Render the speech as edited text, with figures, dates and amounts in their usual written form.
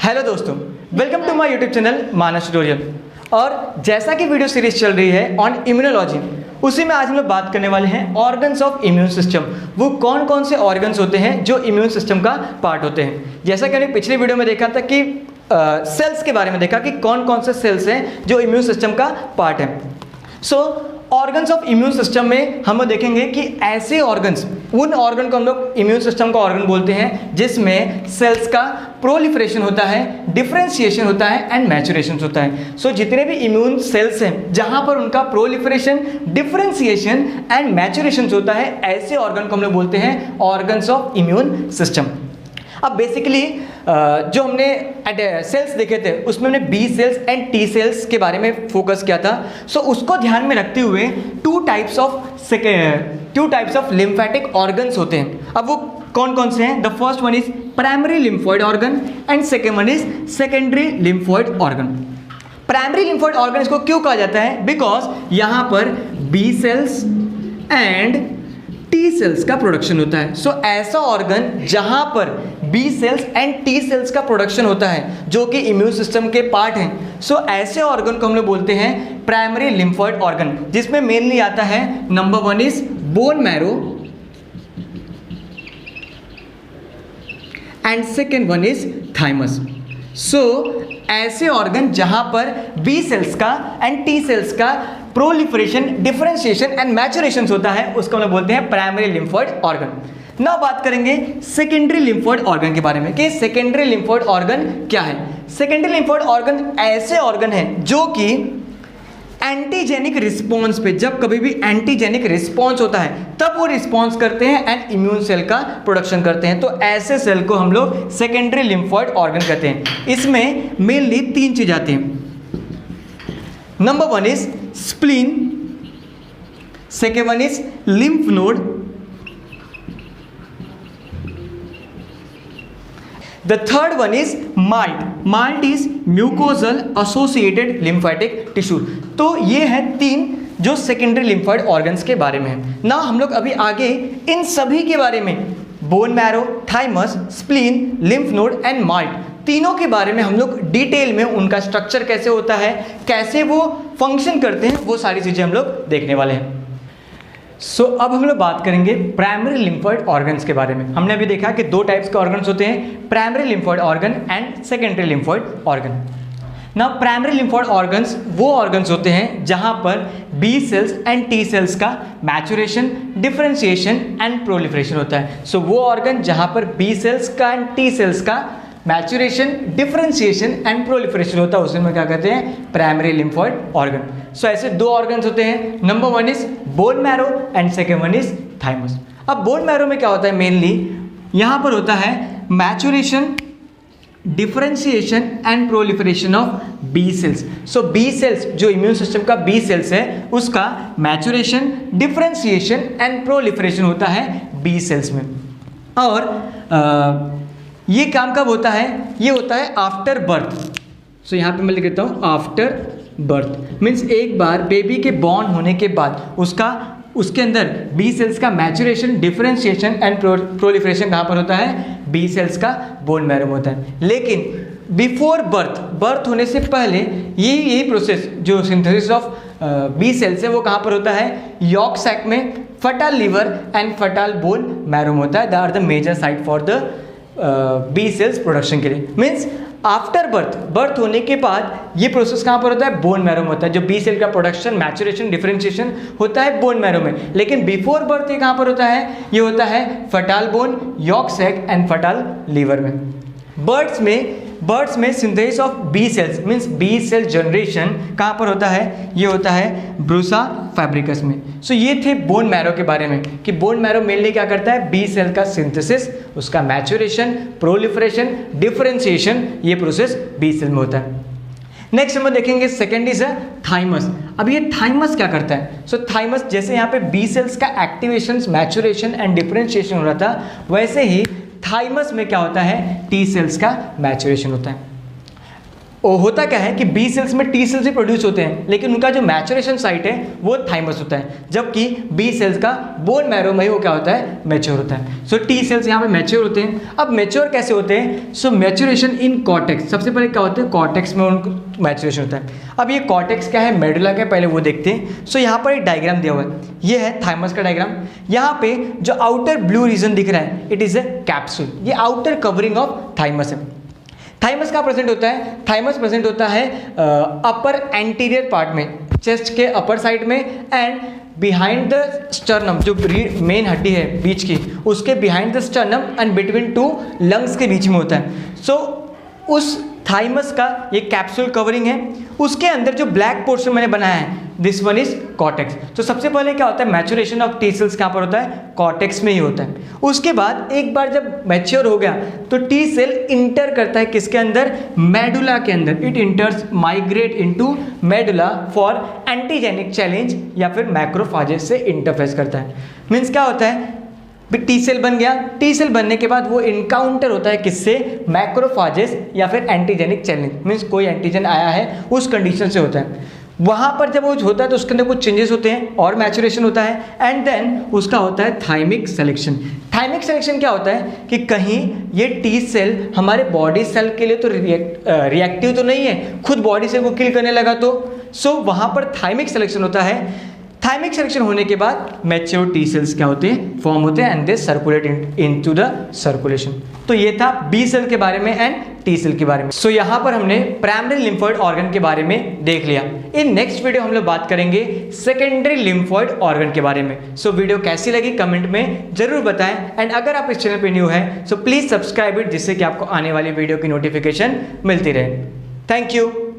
Hello दोस्तों, welcome to my YouTube channel Manas tutorial. और जैसा कि वीडियो सीरीज चल रही है ऑन इम्यूनोलॉजी, उसी में आज हम लोग बात करने वाले हैं ऑर्गन्स ऑफ इम्यून सिस्टम। वो कौन कौन से ऑर्गन्स होते हैं जो इम्यून सिस्टम का पार्ट होते हैं। जैसा कि हमने पिछले वीडियो में देखा था कि सेल्स के बारे में देखा कि कौन कौन से सेल्स हैं जो इम्यून सिस्टम का पार्ट है। सो ऑर्गन्स ऑफ इम्यून सिस्टम में हम लोग देखेंगे कि ऐसे ऑर्गन्स, उन ऑर्गन को हम लोग इम्यून सिस्टम का ऑर्गन बोलते हैं जिसमें सेल्स का प्रोलिफरेशन होता है, डिफरेंशिएशन होता है एंड मैचुरेशन होता है। सो जितने भी इम्यून सेल्स हैं जहां पर उनका प्रोलिफरेशन, डिफरेंशिएशन एंड मैचुरेशन होता है, ऐसे ऑर्गन को हम लोग बोलते हैं ऑर्गन्स ऑफ इम्यून सिस्टम। अब बेसिकली जो हमने सेल्स देखे थे उसमें हमने B cells and T cells के बारे में फोकस किया था। सो उसको ध्यान में रखते हुए two types of lymphatic organs होते हैं। अब वो कौन कौन से हैं? The first one is primary lymphoid organ and second one is secondary lymphoid organ. Primary lymphoid organ इसको क्यों कहा जाता है? बिकॉज यहाँ पर B cells and T cells का प्रोडक्शन होता है। सो ऐसा ऑर्गन जहां पर B cells and T cells का प्रोडक्शन होता है जो कि इम्यून सिस्टम के पार्ट हैं। सो ऐसे ऑर्गन को हम लोग बोलते हैं प्राइमरी लिम्फोइड ऑर्गन, जिसमें मेनली आता है number one is bone marrow and second one is thymus. So ऐसे ऑर्गन जहां पर बी सेल्स का एंड टी सेल्स का प्रोलिफरेशन, डिफरेंशिएशन एंड मैचुरेशन होता है, उसको हम लोग बोलते हैं प्राइमरी लिम्फोइड ऑर्गन। नाउ बात करेंगे सेकेंडरी लिम्फोइड ऑर्गन के बारे में कि सेकेंडरी लिम्फोइड ऑर्गन क्या है। सेकेंडरी लिम्फोइड ऑर्गन ऐसे ऑर्गन है जो कि एंटीजेनिक रिस्पॉन्स पे, जब कभी भी एंटीजेनिक रिस्पॉन्स होता है तब वो रिस्पॉन्स करते हैं एंड इम्यून सेल का प्रोडक्शन करते हैं। तो ऐसे सेल को हम लोग सेकेंडरी लिम्फोइड ऑर्गन कहते हैं। इसमें मेनली तीन चीज आती हैं। Number one is spleen, second one is lymph node, the third one is might. Might is mucosal associated lymphatic tissue. तो ये है तीन जो सेकेंडरी लिम्फोइड ऑर्गन्स के बारे में है ना। हम लोग अभी आगे इन सभी के बारे में, bone marrow, thymus, spleen, lymph node and might, तीनों के बारे में हम लोग डिटेल में उनका स्ट्रक्चर कैसे होता है, कैसे वो फंक्शन करते हैं, वो सारी चीजें हम लोग देखने वाले हैं। सो अब हम लोग बात करेंगे प्राइमरी लिम्फोइड ऑर्गन्स के बारे में। हमने अभी देखा कि दो टाइप्स के ऑर्गन्स होते हैं, primary lymphoid organ and secondary lymphoid organ. ना प्राइमरी लिम्फोइड ऑर्गन्स वो ऑर्गन्स होते हैं जहां पर B cells and T cells का मैचुरेशन, डिफरेंशिएशन एंड प्रोलिफरेशन होता है। सो वो ऑर्गन जहां पर बी सेल्स का एंड टी सेल्स का मैचुरेशन, डिफरेंशिएशन एंड प्रोलिफरेशन होता है, उसे में क्या कहते हैं? Primary lymphoid organ. सो ऐसे दो ऑर्गन्स होते हैं। Number one is bone marrow and second one is thymus. अब बोन मैरो में क्या होता है? मेनली यहां पर होता है maturation, differentiation and proliferation of B cells. So B cells, जो इम्यून सिस्टम का बी सेल्स है, उसका मैचुरेशन, डिफरेंशिएशन एंड प्रोलिफरेशन होता है बी सेल्स में। और ये काम कब होता है? ये होता है आफ्टर बर्थ। सो यहाँ पे मैं लिख देता हूँ आफ्टर बर्थ, मीन्स एक बार बेबी के बॉर्न होने के बाद उसके अंदर बी सेल्स का मैचुरेशन, डिफरेंशिएशन एंड प्रोलिफरेशन कहाँ पर होता है? बी सेल्स का बोन मैरो में होता है। लेकिन बिफोर बर्थ होने से पहले यही प्रोसेस, जो सिंथेसिस ऑफ बी सेल्स है, वो कहाँ पर होता है? यॉर्क सैक में, fertile liver and fertile bone marrow में होता है। That are the major site for the B cells production के लिए। मीन्स आफ्टर बर्थ होने के बाद ये प्रोसेस कहाँ पर होता है? बोन मैरो में होता है। जो बी सेल का प्रोडक्शन, मैचुरेशन, डिफरेंशिएशन होता है बोन मैरो में। लेकिन बिफोर बर्थ ये कहाँ पर होता है? ये होता है fertile bone, yolk sac and fertile liver में। बर्ड्स में synthesis of B cells, means B cell generation कहाँ पर होता है? ये होता है ब्रूसा फैब्रिकस में। सो ये थे बोन मैरो के बारे में कि बोन मैरो मेनली क्या करता है? बी सेल का सिंथेसिस, उसका मैचुरेशन, प्रोलिफरेशन, डिफरेंशिएशन, ये प्रोसेस बी सेल में होता है। नेक्स्ट हम देखेंगे सेकेंड इज थाइमस। अब ये थाइमस क्या करता है? सो थाइमस, जैसे यहाँ पे बी सेल्स का एक्टिवेशन, मैचुरेशन एंड डिफरेंशिएशन हो रहा था, वैसे ही थाइमस में क्या होता है? टी सेल्स का मैचुरेशन होता है। होता क्या है कि बी सेल्स में टी सेल्स भी प्रोड्यूस होते हैं, लेकिन उनका जो मैचुरेशन साइट है वो थाइमस होता है, जबकि बी सेल्स का बोन मैरो में ही वो क्या होता है, मैच्योर होता है। सो टी सेल्स यहाँ पे मैच्योर होते हैं। अब मैच्योर कैसे होते हैं? सो मैच्योरेशन इन कॉर्टेक्स, सबसे पहले क्या होता है, कॉर्टेक्स में उनको मैच्योरेशन होता है। अब ये कॉर्टेक्स क्या है, मेडुला क्या है, पहले वो देखते हैं। सो यहाँ पर एक डायग्राम दिया हुआ है, ये है थाइमस का डायग्राम। यहाँ पे जो आउटर ब्लू रीजन दिख रहा है, इट इज ए कैप्सूल, ये आउटर कवरिंग ऑफ थाइमस है। थाइमस का प्रेजेंट होता है, थाइमस प्रेजेंट होता है अपर एंटीरियर पार्ट में, चेस्ट के अपर साइड में, एंड बिहाइंड द स्टर्नम, जो मेन हड्डी है बीच की, उसके behind the sternum and between two lungs के बीच में होता है। सो उस थाइमस का ये कैप्सूल कवरिंग है, उसके अंदर जो ब्लैक पोर्शन मैंने बनाया है, दिस वन इज कॉर्टेक्स। तो सबसे पहले क्या होता है, मैच्योरेशन ऑफ टी सेल्स कहाँ पर होता है, कॉर्टेक्स में ही होता है। उसके बाद एक बार जब मैच्योर हो गया तो टी सेल इंटर करता है किसके अंदर, मेडुला के अंदर। It इंटर्स migrate into medulla for antigenic challenge या फिर मैक्रोफाजेस से इंटरफेस करता है। मीन्स क्या होता है, टी सेल बन गया, टी सेल बनने के बाद वो इनकाउंटर होता है किससे, मैक्रोफाजेस या फिर एंटीजेनिक चैलेंज, मीन्स कोई एंटीजन आया है उस कंडीशन से होता है। वहाँ पर जब वो होता है तो उसके अंदर कुछ चेंजेस होते हैं और मैचुरेशन होता है, एंड देन उसका होता है थाइमिक सिलेक्शन। थाइमिक सिलेक्शन क्या होता है कि कहीं ये टी सेल हमारे बॉडी सेल के लिए तो रिएक्टिव तो नहीं है, खुद बॉडी सेल को किल करने लगा तो सो वहाँ पर थाइमिक सिलेक्शन होता है। थाइमिक सिलेक्शन होने के बाद मैच्योर टी सेल्स क्या होते हैं, फॉर्म होते हैं, and they circulate into the circulation. तो ये था बी सेल के बारे में एंड टी सेल के बारे में। सो यहाँ पर हमने प्राइमरी लिम्फोइड ऑर्गन के बारे में देख लिया। इन नेक्स्ट वीडियो हम लोग बात करेंगे सेकेंडरी लिम्फोइड ऑर्गन के बारे में। सो वीडियो कैसी लगी कमेंट में जरूर बताएं, एंड अगर आप इस चैनल पे न्यू है सो प्लीज सब्सक्राइब इट, जिससे कि आपको आने वाली वीडियो की नोटिफिकेशन मिलती रहे। Thank you.